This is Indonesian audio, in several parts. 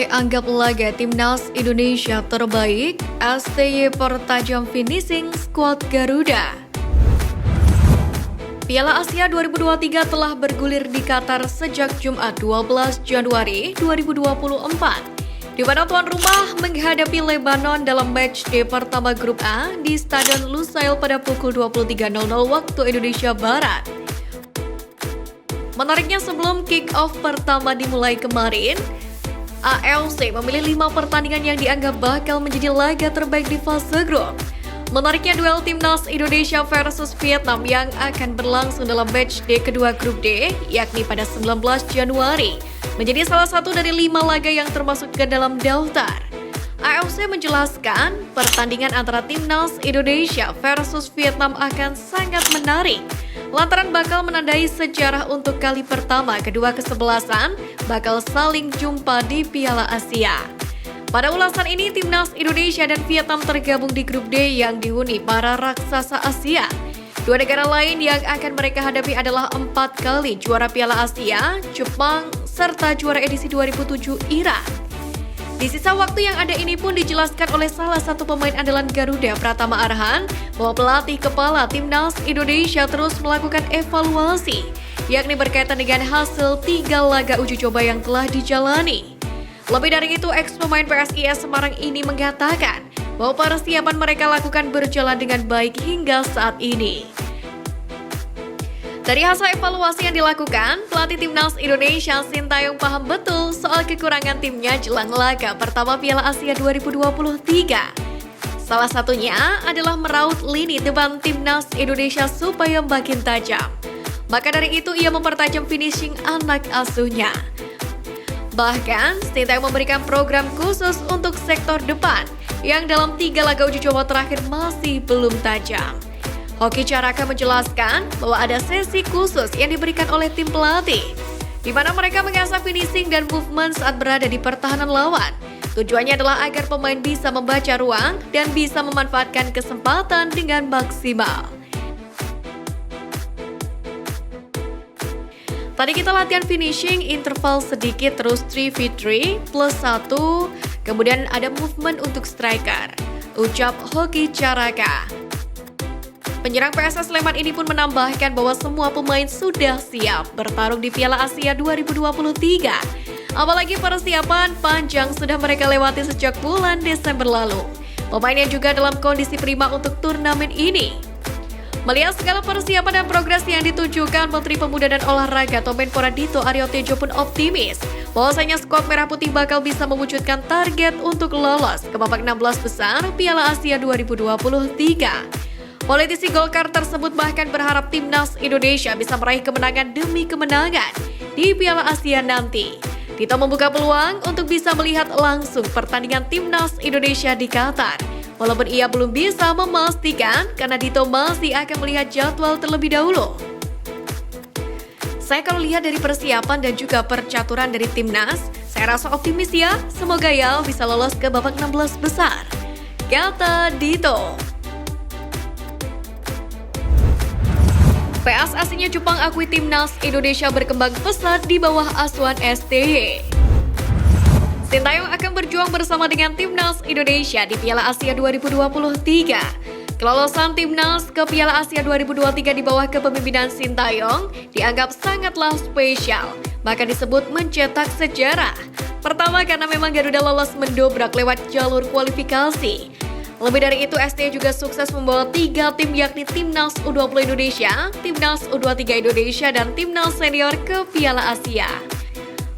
STY anggap laga Timnas Indonesia terbaik, STY pertajam finishing skuad Garuda. Piala Asia 2023 telah bergulir di Qatar sejak Jumat 12 Januari 2024, di mana tuan rumah menghadapi Lebanon dalam matchday pertama Grup A di Stadion Lusail pada pukul 23.00 waktu Indonesia Barat. Menariknya, sebelum kick-off pertama dimulai kemarin, AFC memilih 5 pertandingan yang dianggap bakal menjadi laga terbaik di fase grup. Menariknya, duel Timnas Indonesia versus Vietnam yang akan berlangsung dalam matchday kedua Grup D, yakni pada 19 Januari, menjadi salah satu dari 5 laga yang termasuk ke dalam daftar. AFC menjelaskan, pertandingan antara Timnas Indonesia versus Vietnam akan sangat menarik, lantaran bakal menandai sejarah untuk kali pertama kedua kesebelasan bakal saling jumpa di Piala Asia. Pada ulasan ini, Timnas Indonesia dan Vietnam tergabung di Grup D yang dihuni para raksasa Asia. Dua negara lain yang akan mereka hadapi adalah 4 kali juara Piala Asia, Jepang, serta juara edisi 2007 Irak. Di sisa waktu yang ada ini pun dijelaskan oleh salah satu pemain andalan Garuda, Pratama Arhan, bahwa pelatih kepala Timnas Indonesia terus melakukan evaluasi, yakni berkaitan dengan hasil 3 laga uji coba yang telah dijalani. Lebih dari itu, ex-pemain PSIS Semarang ini mengatakan bahwa persiapan mereka lakukan berjalan dengan baik hingga saat ini. Dari hasil evaluasi yang dilakukan, pelatih Timnas Indonesia Sintayong paham betul soal kekurangan timnya jelang laga pertama Piala Asia 2023. Salah satunya adalah meraut lini depan Timnas Indonesia supaya makin tajam. Maka dari itu ia mempertajam finishing anak asuhnya. Bahkan, Sintayong memberikan program khusus untuk sektor depan yang dalam 3 laga uji coba terakhir masih belum tajam. Hoki Caraka menjelaskan bahwa ada sesi khusus yang diberikan oleh tim pelatih, di mana mereka mengasah finishing dan movement saat berada di pertahanan lawan. Tujuannya adalah agar pemain bisa membaca ruang dan bisa memanfaatkan kesempatan dengan maksimal. Tadi kita latihan finishing interval sedikit, terus 3v3 plus 1, kemudian ada movement untuk striker, ucap Hoki Caraka. Penyerang PSS Sleman ini pun menambahkan bahwa semua pemain sudah siap bertarung di Piala Asia 2023. Apalagi persiapan panjang sudah mereka lewati sejak bulan Desember lalu. Pemain yang juga dalam kondisi prima untuk turnamen ini. Melihat segala persiapan dan progres yang ditunjukkan, Menteri Pemuda dan Olahraga Tomenpora Dito Aryo Tejo pun optimis bahwasanya skuad Merah Putih bakal bisa mewujudkan target untuk lolos ke babak 16 besar Piala Asia 2023. Politisi Golkar tersebut bahkan berharap Timnas Indonesia bisa meraih kemenangan demi kemenangan di Piala Asia nanti. Dito membuka peluang untuk bisa melihat langsung pertandingan Timnas Indonesia di Qatar. Walaupun ia belum bisa memastikan karena Dito masih akan melihat jadwal terlebih dahulu. Saya kalau lihat dari persiapan dan juga percaturan dari Timnas, saya rasa optimis ya. Semoga ya bisa lolos ke babak 16 besar, kata Dito. PSSI-nya Jepang akui Timnas Indonesia berkembang pesat di bawah asuhan STY. Sintayong akan berjuang bersama dengan Timnas Indonesia di Piala Asia 2023. Kelolosan Timnas ke Piala Asia 2023 di bawah kepemimpinan Sintayong dianggap sangatlah spesial, bahkan disebut mencetak sejarah. Pertama, karena memang Garuda lolos mendobrak lewat jalur kualifikasi. Lebih dari itu, STY juga sukses membawa 3 tim, yakni Timnas U20 Indonesia, Timnas U23 Indonesia, dan Timnas Senior ke Piala Asia.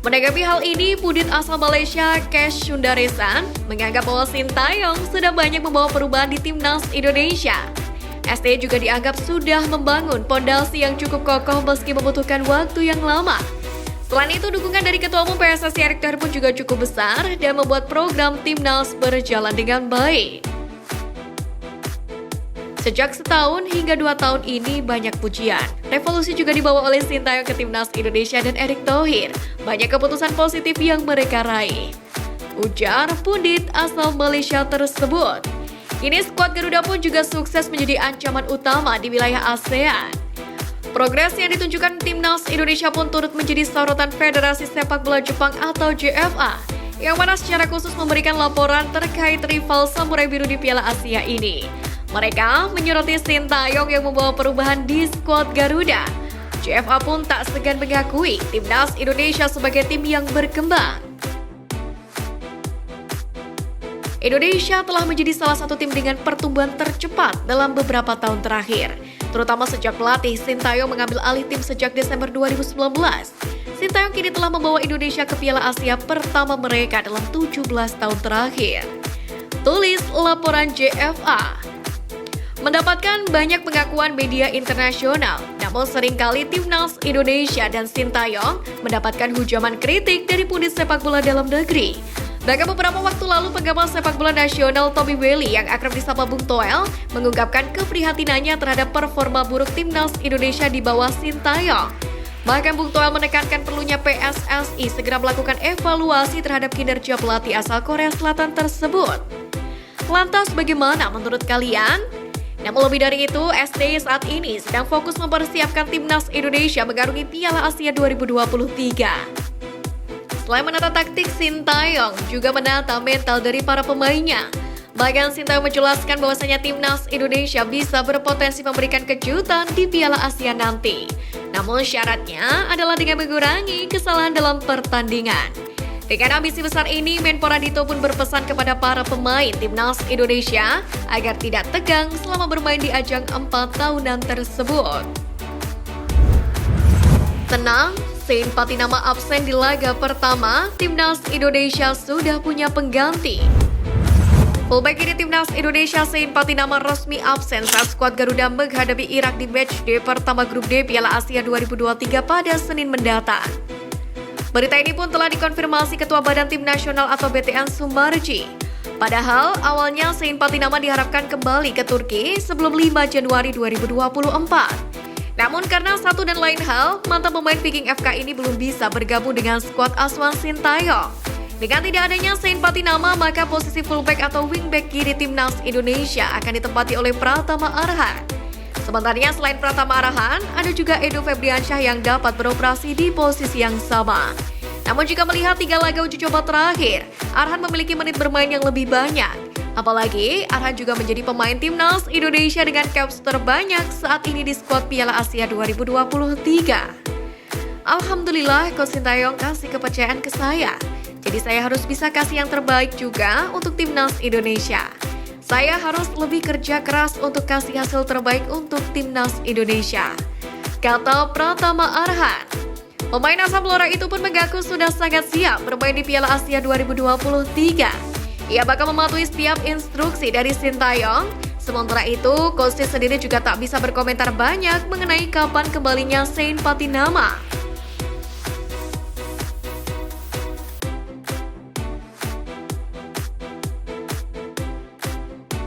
Menanggapi hal ini, pundit asal Malaysia Kesh Sundaresan menganggap bahwa Sintayong sudah banyak membawa perubahan di Timnas Indonesia. STY juga dianggap sudah membangun pondasi yang cukup kokoh meski membutuhkan waktu yang lama. Selain itu, dukungan dari Ketua Umum PSSI Erick Thohir pun juga cukup besar dan membuat program Timnas berjalan dengan baik. Sejak setahun hingga 2 tahun ini banyak pujian. Revolusi juga dibawa oleh Sintayong ke Timnas Indonesia dan Erick Thohir. Banyak keputusan positif yang mereka raih, ujar pundit asal Malaysia tersebut. Kini skuad Garuda pun juga sukses menjadi ancaman utama di wilayah ASEAN. Progres yang ditunjukkan Timnas Indonesia pun turut menjadi sorotan Federasi Sepak Bola Jepang atau JFA yang mana secara khusus memberikan laporan terkait rival Samurai Biru di Piala Asia ini. Mereka menyoroti Sintayong yang membawa perubahan di skuad Garuda. JFA pun tak segan mengakui timnas Indonesia sebagai tim yang berkembang. Indonesia telah menjadi salah satu tim dengan pertumbuhan tercepat dalam beberapa tahun terakhir, terutama sejak pelatih Sintayong mengambil alih tim sejak Desember 2019. Sintayong kini telah membawa Indonesia ke Piala Asia pertama mereka dalam 17 tahun terakhir. Tulis laporan JFA. Mendapatkan banyak pengakuan media internasional, namun seringkali timnas Indonesia dan Sintayong mendapatkan hujaman kritik dari pundit sepak bola dalam negeri. Bahkan beberapa waktu lalu pengamat sepak bola nasional Tommy Welly yang akrab disapa Bung Toel mengungkapkan keprihatinannya terhadap performa buruk timnas Indonesia di bawah Sintayong. Bahkan Bung Toel menekankan perlunya PSSI segera melakukan evaluasi terhadap kinerja pelatih asal Korea Selatan tersebut. Lantas bagaimana menurut kalian? Namun lebih dari itu, SDY saat ini sedang fokus mempersiapkan timnas Indonesia mengarungi Piala Asia 2023. Selain menata taktik, Sintayong juga menata mental dari para pemainnya. Bahkan Sintayong menjelaskan bahwasanya timnas Indonesia bisa berpotensi memberikan kejutan di Piala Asia nanti. Namun syaratnya adalah dengan mengurangi kesalahan dalam pertandingan. Dengan ambisi besar ini, Menpora Dito pun berpesan kepada para pemain timnas Indonesia agar tidak tegang selama bermain di ajang 4 tahunan tersebut. Tenang, Sein Patinama absen di laga pertama, timnas Indonesia sudah punya pengganti. Fullback kiri timnas Indonesia Sein Patinama resmi absen saat skuad Garuda menghadapi Irak di matchday pertama grup D Piala Asia 2023 pada Senin mendatang. Berita ini pun telah dikonfirmasi Ketua Badan Tim Nasional atau BTN Sumarji. Padahal awalnya Sein Patinama diharapkan kembali ke Turki sebelum 5 Januari 2024. Namun karena satu dan lain hal, mantan pemain Viking FK ini belum bisa bergabung dengan skuad asuhan Sintayong. Dengan tidak adanya Sein Patinama, maka posisi fullback atau wingback kiri timnas Indonesia akan ditempati oleh Pratama Arhan. Sementara selain Pratama Arhan, ada juga Edo Febriansyah yang dapat beroperasi di posisi yang sama. Namun jika melihat 3 laga uji coba terakhir, Arhan memiliki menit bermain yang lebih banyak. Apalagi, Arhan juga menjadi pemain timnas Indonesia dengan caps terbanyak saat ini di skuad Piala Asia 2023. Alhamdulillah, Coach Sintayong kasih kepercayaan ke saya. Jadi saya harus bisa kasih yang terbaik juga untuk timnas Indonesia. Saya harus lebih kerja keras untuk kasih hasil terbaik untuk timnas Indonesia, kata Pratama Arhan. Pemain asal Blora itu pun mengaku sudah sangat siap bermain di Piala Asia 2023. Ia bakal mematuhi setiap instruksi dari Sintayong. Sementara itu, Coach sendiri juga tak bisa berkomentar banyak mengenai kapan kembalinya Sein Patinama.